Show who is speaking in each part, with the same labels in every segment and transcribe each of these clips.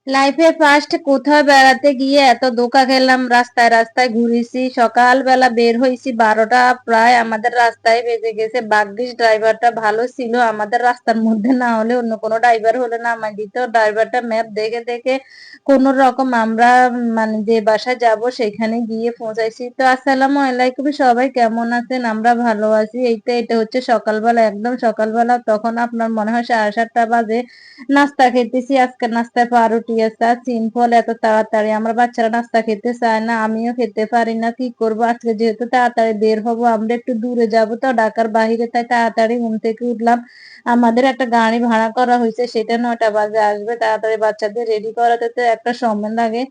Speaker 1: লাইফে ফার্স্ট কোথাও বেড়াতে গিয়ে এত ধোঁকা খেলাম, রাস্তায় রাস্তায় ঘুরেছি। সকালবেলা বের হয়েছি 12টা প্রায় আমাদের রাস্তায় বেজে গেছে। ভাগ্যিস ড্রাইভারটা ভালো ছিল, আমাদের রাস্তার মধ্যে না হলে অন্য কোনো ড্রাইভার হলে নামাই দিত। ড্রাইভারটা ম্যাপ দেখে দেখে কোন রকম আমরা মানে যে বাসায় যাব সেখানে গিয়ে পৌঁছাইছি। তো আসসালামু আলাইকুম, সবাই কেমন আছেন? আমরা ভালো আছি। এটা হচ্ছে সকালবেলা, একদম সকালবেলা। তখন আপনার মনে হয় 7:30 বাজে। নাস্তা খেতেছি, আজকে নাস্তায় পাউরুটি আছে আর সিম্পল। এত তাড়াতাড়ি আমার বাচ্চারা নাস্তা খেতে চায় না, আমিও খেতে পারি না, কি করব। আজকে যেহেতু তাড়াতাড়ি বের হব, আমরা একটু দূরে যাব তো ঢাকার বাহিরে, তাই তাড়াতাড়ি ঘুম থেকে উঠলাম। আমাদের একটা গাড়ি ভাড়া করা হয়েছে, সেটা 9টা বাজে আসবে। তাড়াতাড়ি বাচ্চাদের রেডি করাতে তো একটা সময় লাগে।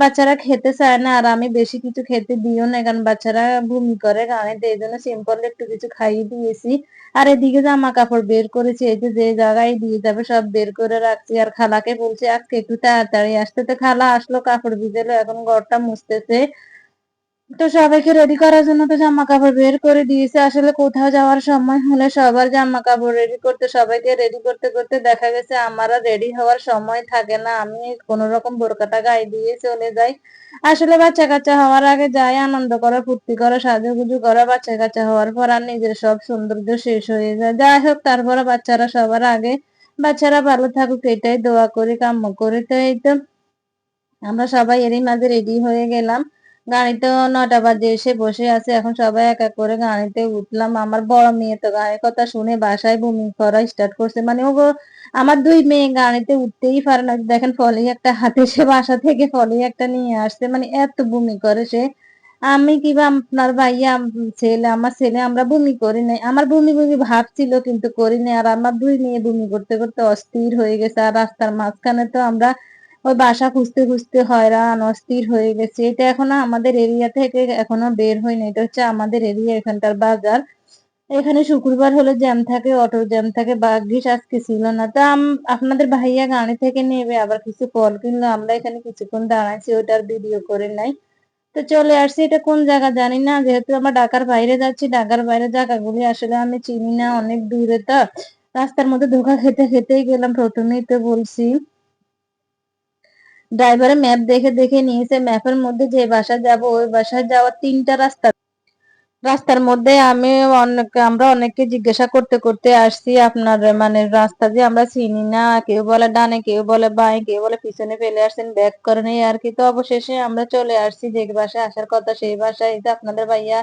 Speaker 1: বাচ্চারা খেতে চায় না, আর আমি বেশি কিছু খেতে দিও না, কারণ বাচ্চারা বমি করে গাড়িতে, এই জন্য সিম্পল একটু কিছু খাইয়ে দিয়েছি। আর এদিকে জামা কাপড় বের করেছি, এই যে যে জায়গায় দিয়ে যাবে সব বের করে রাখছি। আর খালাকে বলছি আজকে একটু তাড়াতাড়ি আসতে, তো খালা আসলো, কাপড় ভিজেলো, এখন ঘরটা মুছতেছে। তো সবাইকে রেডি করার জন্য তো জামা কাপড় বের করে দিয়েছে। আসলে কোথাও যাওয়ার সময় হলে সবার জামা কাপড় রেডি করতে, সবাইকে রেডি করতে করতে দেখা গেছে আমার আর রেডি হওয়ার সময় থাকে না, আমি কোন রকম বোরকাটা গায়ে দিয়ে চলে যাই। আসলে বাচ্চা কাচ্চা হওয়ার আগে যাই আনন্দ করা, ফুর্তি করা, সাজুগুজু করা, বাচ্চা কাচ্চা হওয়ার পর আর নিজের সব সৌন্দর্য শেষ হয়ে যায়। যাই হোক, তারপরে বাচ্চারা সবার আগে, বাচ্চারা ভালো থাকুক এটাই দোয়া করি, কাম্য করি। তো এই তো আমরা সবাই এরই মাঝে রেডি হয়ে গেলাম। গাড়িতে 9টা বাজে এসে বসে আছে, এখন সবাই এক এক করে গাড়িতে উঠলাম। আমার বড় মেয়ে তো গাড়ির কথা শুনে বাসায় বমি করা স্টার্ট করছে, মানে ও আমার দুই মেয়ে গাড়িতে উঠতেই পারে না। দেখেন ফলি একটা হাতে সে বাসা থেকে ফলি একটা নিয়ে আসছে, মানে এত বমি করে সে। আমি কিবা আপনার ভাইয়া ছেলে, আমার ছেলে, আমরা বমি করি নাই। আমার বমি বমি ভাব ছিল কিন্তু করি নাই। আর আমার দুই মেয়ে বমি করতে করতে অস্থির হয়ে গেছে। আর রাস্তার মাঝখানে তো আমরা ওই বাসা খুঁজতে খুঁজতে হয়রান অস্থির হয়ে গেছে। এটা এখনো আমাদের এরিয়া থেকে এখনো বের হয়নি, এটা হচ্ছে আমাদের এরিয়া, এখানকার বাজার। এখানে শুক্রবার হলে জ্যাম থাকে, অটোর জ্যাম থাকে। ভাগ্যিস আজকে ছিল না। তা আপনাদের ভাইয়া গাড়ি থেকে নেবে আবার কিছু ফল কিনলো, আমরা এখানে কিছুক্ষণ দাঁড়াইছি, ওইটার ভিডিও করে নাই। তো চলে আসছি, এটা কোন জায়গা জানি না, যেহেতু আমরা ঢাকার বাইরে যাচ্ছি, ঢাকার বাইরে জায়গাগুলি আসলে আমি চিনি না, অনেক দূরে। তো রাস্তার মধ্যে ধোকা খেতে খেতেই গেলাম, প্রথমেই তো বলছি। ড্রাইভারের ম্যাপ দেখে দেখে নিয়েছে, ম্যাপের মধ্যে যে বাসায় যাব ওই বাসায় যাওয়ার 3টা রাস্তা। রাস্তার মধ্যে আমরা অনেককে জিজ্ঞাসা করতে করতে আসছি, আপনার মানে রাস্তা যে আমরা চিনি না, কেউ বলে ডানে, কেউ বলে বাঁয়ে, কেউ বলে পিছনে ফেলে আসছেন, ব্যাক করেন, এই আর কি। তো অবশেষে আমরা চলে আসছি যে বাসায় আসার কথা সেই বাসায়। এই যে আপনাদের ভাইয়া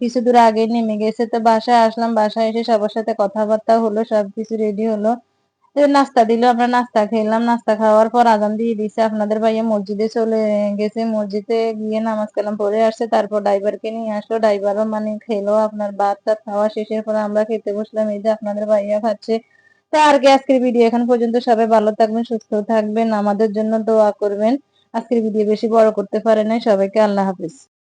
Speaker 1: কিছু দূর আগে নেমে গেছে। তো বাসায় আসলাম, বাসায় এসে সবার সাথে কথাবার্তা হলো, সবকিছু রেডি হলো। তো নাস্তা দিল, আমরা নাস্তা খেলাম। নাস্তা খাওয়ার পর আজান দিয়ে দিছে, আপনাদের ভাইয়া মসজিদে চলে গেছে, মসজিদে গিয়ে নামাজ কালাম পড়ে আসছে। তারপর ড্রাইভারকে নিয়ে আসলো, ড্রাইভারও মানে খেলো। আপনার ভাত টাত খাওয়া শেষের পর আমরা খেতে বসলাম, এই যে আপনাদের ভাইয়া খাচ্ছে। তো আর কি, আজকের ভিডিও এখন পর্যন্ত। সবাই ভালো থাকবেন, সুস্থ থাকবেন, আমাদের জন্য দোয়া করবেন। আজকের ভিডিও বেশি বড় করতে পারে নাই, সবাইকে আল্লাহ হাফিজ।